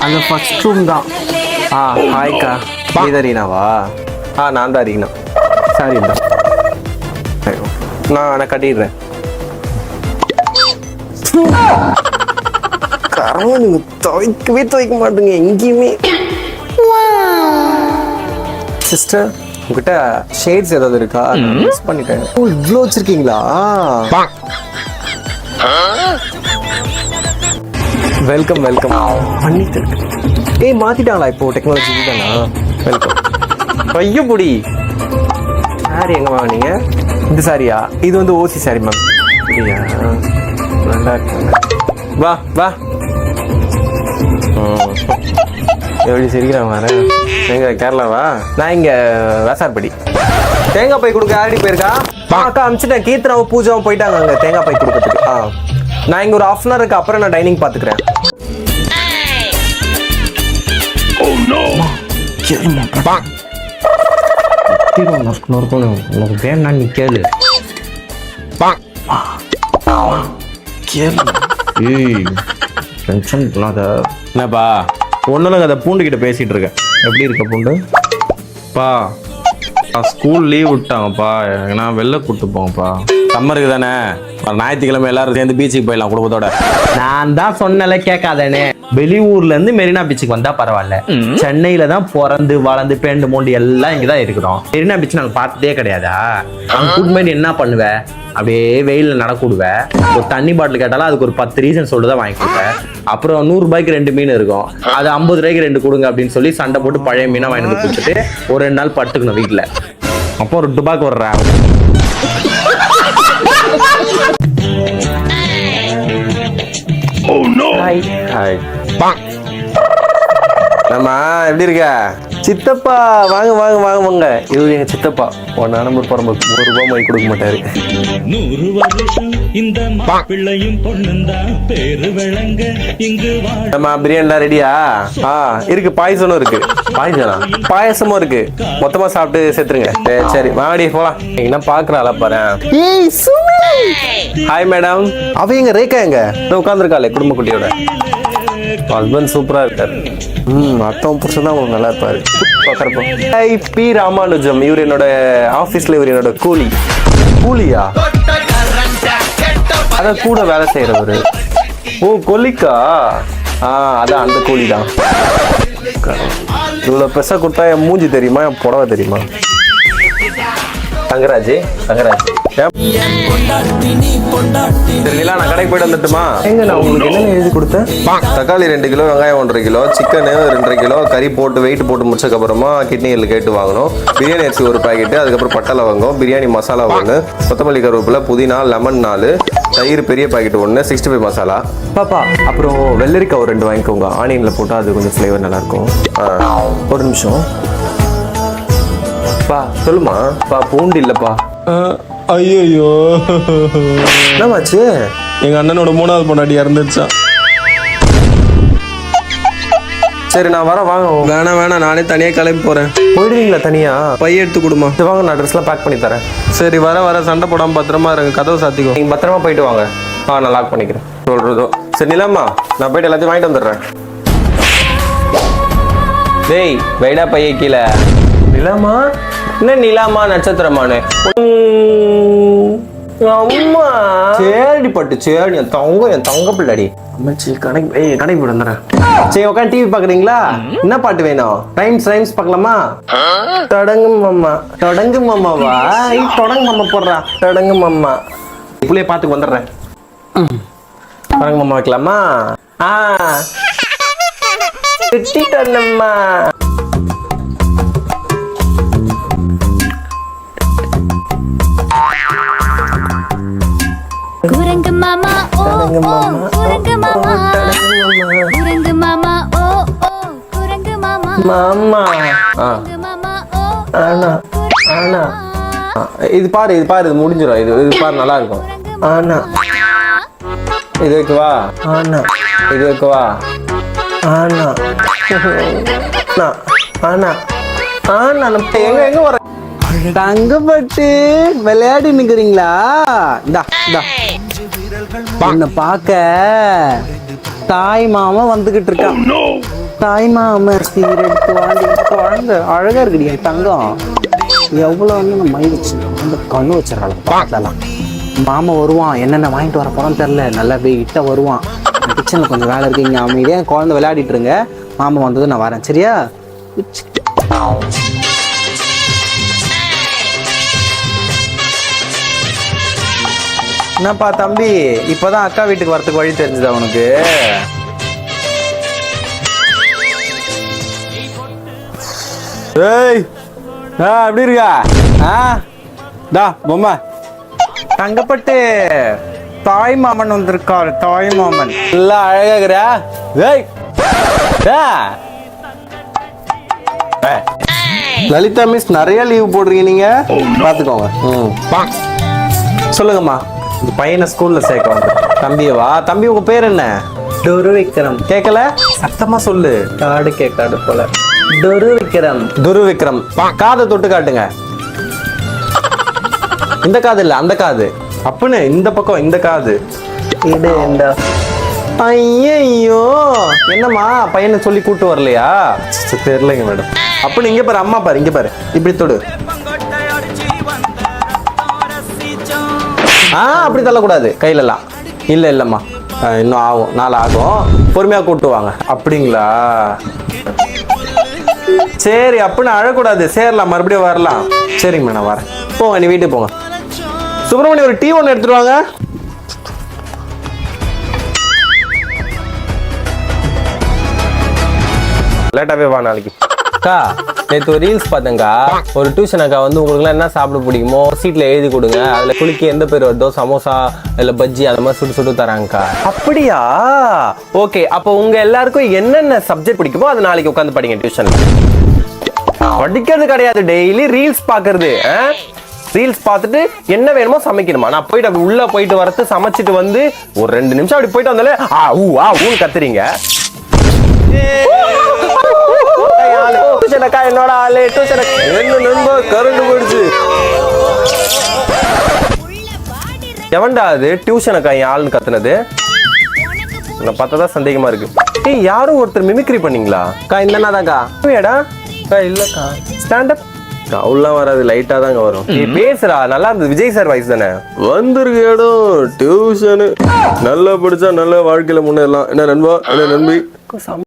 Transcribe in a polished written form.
அந்த first room தான். ஹாய்க்கா, நீதான் ரீனாவா? நான் தான் ரீனா. சாரி தான், நான் கட்டிடுறேன். கரவன் நீங்க துவைக்க மாட்டீங்க எங்கேயுமே. சிஸ்டர், உங்ககிட்ட ஷேட்ஸ் ஏதாவது இருக்கா? மிஸ் பண்ணிட்டேன். இவ்வளோ வச்சிருக்கீங்களா? Welcome welcome. பண்ணிட்டு மாத்திட்டாங்களா இப்போ? டெக்னாலஜி தானா? வெல்கம். பையன் பொடி சாரி எங்க வாங்கினீங்க? இந்த சாரியா? இது வந்து ஓசி சாரி மேம். அப்படியா? நல்லா இருக்கு. வா வா. எப்படி சிரிக்கிறான் பாரு. எங்க கேரளாவா? நான் இங்க வேசார்படி. தேங்காய் பை கொடுக்க யாரடி போயிருக்கா? அக்கா அமிச்சிட்டேன். கீர்த்தனாவும் பூஜாவும் போயிட்டாங்க அங்க தேங்காய் பை கொடுக்கறதுக்கு. நான் இங்க ஒரு ½ hour இருக்கு, அப்புறம் நான் டைனிங் பாத்துக்கிறேன். உனக்கு வேணா நீ கேளு. என்னப்பா ஒன்னும் அதை பூண்டு கிட்ட பேசிட்டு இருக்கேன். எப்படி இருக்க பூண்டு? பா ஸ்கூல் லீவ் விட்டாங்கப்பா, நான் வெளில கூப்பிட்டு போங்கப்பா. சம்மருக்கு தானே, ஞாயிற்றுக்கிழமை எல்லாரும் சேர்ந்து பீச்சுக்கு போயிடலாம் குடும்பத்தோட. நான் தான் சொன்னல கேட்காதேனே. வெளியூர்ல இருந்து மெரினா பீச்சுக்கு வந்தா பரவாயில்ல, சென்னையில தான் பிறந்து வளர்ந்து பேண்டு மோண்டு எல்லாம் இங்கதான் இருக்கிறோம். மெரினா பீச் நாங்க பார்த்ததே கிடையாதா? அங்க கூட்டு என்ன பண்ணுவ? அப்படியே வெயில நடக்கூடுவேன். ஒரு தண்ணி பாட்டில் கேட்டாலும் அதுக்கு ஒரு 10 ரீசன் சொல்லிட்டு வாங்கி கொடுப்பேன். அப்புறம் 100 ரூபாய்க்கு 2 மீன் இருக்கும், அது 50 ரூபாய்க்கு 2 கொடுங்க அப்படின்னு சொல்லி சண்டை போட்டு பழைய மீனா வாங்கி வந்து கொடுத்துட்டு ஒரு 2 நாள் படுத்துக்கணும் வீட்டுல. அப்போ ஒரு டுபாக்கு வர்றேன். நம்ம எப்படி இருக்க சித்தப்பா? வாங்க வாங்க வாங்க வாங்க. இவரு எங்க சித்தப்பா. ஒன்னா நம்பர் போறோம், 1 ரூபாய் மாதிரி கொடுக்க மாட்டாரு. 100 வருஷம் இந்த மாப்பிள்ளையும் பொண்ணுந்தான் பேரு விளங்க இங்கு வாழ. நம்ம பிரியாணிலாம் ரெடியா? இருக்கு, பாயசமும் இருக்கு. பாயசமும் இருக்கு. மொத்தமா சாப்பிட்டு சேர்த்துருங்க. சரி வாடி போலாம். என்ன பாக்குறாளா பாரு. Hi madam. அவ எங்க ரேக்கா எங்க உட்காந்துருக்காளே குடும்ப குட்டியோட. ஹஸ்பண்ட் சூப்பரா இருக்காரு. அத்தம் புருஷன் தான் உங்களுக்கு நல்லா இருப்பாரு. பி ராமானுஜம், இவர் என்னோட ஆபீஸ்ல இவர் என்னோட கூலியா? அத கூட வேலை செய்யறவரு. ஓ கொல்லிக்கா? அதான் அந்த கூலி தான். இவ்வளவு பெருசா கொடுத்தா என் மூஞ்சி தெரியுமா, என் புடவை தெரியுமா? தங்கராஜ் தெரியல. நான் கடைக்கு போயிட்டு வந்துட்டுமா? எங்க நான் உங்களுக்கு என்ன எழுதி கொடுத்தேன்? தக்காளி 2 கிலோ, வெங்காயம் 1.5 கிலோ, சிக்கன் 2.5 கிலோ, கறி போட்டு வெயிட் போட்டு முடிச்சதுக்கு அப்புறமா கிட்னிகள் கேட்டு வாங்கணும், பிரியாணி அரிசி 1 பாக்கெட், அதுக்கப்புறம் பட்டை லவங்கம், பிரியாணி மசாலா 1, கொத்தமல்லி கருவேப்பிலை, புதினா, லெமன் 4, தயிர் பெரிய பாக்கெட் 1, 65 மசாலா. பாப்பா அப்புறம் வெள்ளரிக்காய் 2 வாங்கிக்கோங்க. ஆனியன்ல போட்டா அது கொஞ்சம் ஃப்ளேவர் நல்லா இருக்கும். ஒரு நிமிஷம் பா. சொல்லுமா பா. பூண்டு இல்லப்பா. ஐயோ என்னமாச்சு? எங்க அண்ணனோட 3வது பொண்டாட்டி இறந்துருச்சான். சரி நான் வரேன், வாங்க. வேணாம் நானே தனியா கிளம்பி போறேன். போயிடுவீங்களா தனியா? பைய எடுத்து கொடுமா. வாங்க, நான் ட்ரெஸ்லாம் பேக் பண்ணி தரேன். சரி வர சண்டை போடாம பத்திரமா இருங்க. கதவை சாத்திக்கோ. நீங்க பத்திரமா போயிட்டு வாங்க. நான் லாக் பண்ணிக்கிறேன். சொல்றதோ சரி. நிலாமா, நான் போயிட்டு எல்லாத்தையும் வாங்கிட்டு வந்துடுறேன். டேய் வைடா பைய கீழே. நிலாமா? என்ன நிலாமா நட்சத்திரமானு? அம்மா சேடி பட்டு சேடி. என் தங்க பிள்ளாடி. அம்மாச்சி கடைக்கு போய் வந்துடுறேன். சரி உட்காந்து டிவி பாக்குறீங்களா? என்ன பாட்டு வேணும்? ரைம்ஸ் பார்க்கலாமா? தொடங்கு மாமா வா. தொடங்கு மாமா போடுறா. தொடங்கு மாமா இப்படியே பாத்துக்கு வந்துடுறேன். தொடங்கு மாமா வைக்கலாமா? திட்டிட்டோம்மா. குரங்கு மாமா ஓ ஓ குரங்கு மாமா குரங்கு மாமா ஓ ஓ குரங்கு மாமா மாமா. குரங்கு மாமா ஓ ஆனா இது பாரு இது முடிஞ்சிடும். இது பாரு நல்லா இருக்கும். ஆனா இது வைக்கவா? இது வைக்கவா? எங்க வர தங்கப்பட்டு விளையாடி நிக்கிறீங்களா? உன்னை பார்க்க தாய் மாமன் வந்துகிட்டு இருக்கான். தாய் மாமன் சீரெடுத்து வாண்டி குழந்தை அழகா இருக்குடி என் தங்கம். எவ்வளோ வந்து நம்ம மை வச்சு அந்த கண்ணு வச்சிடறாள் பார்க்கலாம். மாமா வருவான், என்னென்ன வாங்கிட்டு வர போறான்னு தெரில. நல்லா வெயிட்டாக வருவான். கிச்சனில் கொஞ்சம் வேலை இருக்கு, இங்கே அமைதியாக குழந்தை விளையாடிட்டு இருங்க. மாமா வந்தது நான் வரேன், சரியா? என்னப்பா தம்பி, இப்போதான் அக்கா வீட்டுக்கு வரத்துக்கு வழி தெரிஞ்சுதா உனக்கு? ஏய் எப்படி இருக்கா? டா பொம்மை தங்கப்பட்டு தாய் மாமன் வந்திருக்காரு. தாய் மாமன் எல்லாம் அழகாகிறா. ஏய் லலிதா மிஸ் நிறைய லீவ் போடுறீங்க நீங்க, பாத்துக்கோங்க. சொல்லுங்கம்மா. இந்த பையனை ஸ்கூல்ல சேர்க்க வந்து. தம்பியவா? தம்பி உங்க பேர் என்ன? டொரு விக்ரம். கேட்கல, சத்தமா சொல்லு. காடு கேட்காடு போல. டொரு விக்ரம். துரு விக்ரம். காதை தொட்டு காட்டுங்க. இந்த காது இல்ல, அந்த காது. அப்புன்னு இந்த பக்கம் இந்த காது. இது இந்த ஐயோ, என்னம்மா பையனை சொல்லி கூட்டு வரலையா? தெரியலைங்க மேடம். அப்ப இங்க பாரு, அம்மா பாரு, இங்க பாரு, இப்படி தொடு. அப்படி தள்ளக்கூடாது கையில எல்லாம். இல்ல இல்லம்மா, இன்னும் ஆகும், நாள் ஆகும், பொறுமையா கூட்டு வாங்க. அப்படிங்களா? சரி, அப்படின்னு அழக்கூடாது. சேரலாம், மறுபடியும் வரலாம். சரிங்க மேடம், வரேன். போங்க, நீ வீட்டுக்கு போங்க. சுப்பிரமணியம் ஒரு டீ ஒன்று எடுத்துட்டு வாங்க. லேட்டாவே வா நாளைக்கு. அக்கா நேற்று ஒரு ரீல்ஸ் பார்த்தேங்க்கா. ஒரு டியூஷன் அக்கா வந்து உங்களுக்குலாம் என்ன சாப்பிட பிடிக்குமோ சீட்டில் எழுதி கொடுங்க, அதில் குளிக்க எந்த பேர் வருதோ சமோசா இல்லை பஜ்ஜி அந்த மாதிரி சுட்டு சுட்டு தராங்கக்கா. அப்படியா? ஓகே, அப்போ உங்க எல்லாருக்கும் என்னென்ன சப்ஜெக்ட் பிடிக்குமோ அது நாளைக்கு உட்காந்து படிங்க டியூஷன்ல. படிக்கிறது கிடையாது, டெய்லி ரீல்ஸ் பார்க்கறது. ரீல்ஸ் பார்த்துட்டு என்ன வேணுமோ சமைக்கணுமா? நான் போயிட்டு அப்படி உள்ள போயிட்டு வரது சமைச்சிட்டு வந்து ஒரு 2 நிமிஷம் அப்படி போயிட்டு வந்தாலே ஊன்னு கத்துறீங்க. என்னோட ஆளு டியூஷன் என்ன நண்பா, கரண்ட் போயிடுச்சு. எவன்டா அது டியூஷன் அக்கா என் ஆளுன்னு கத்துனது? நான் பார்த்ததான் சந்தேகமா இருக்கு. ஏய், யாரும் ஒருத்தர் மிமிக்ரி பண்ணீங்களா? அக்கா இந்த என்னதாக்கா? ஏடா இல்லக்கா, ஸ்டாண்ட் அப் அவ்வளோலாம் வராது, லைட்டா தாங்க வரும். நீ பேசுறா, நல்லா இருந்தது. விஜய் சார் வாய்ஸ் தானே? வந்திருக்கு இடம் டியூஷனு. நல்லா படிச்சா நல்ல வாழ்க்கையில முன்னேறலாம். என்ன நண்பா, என்ன நம்பி?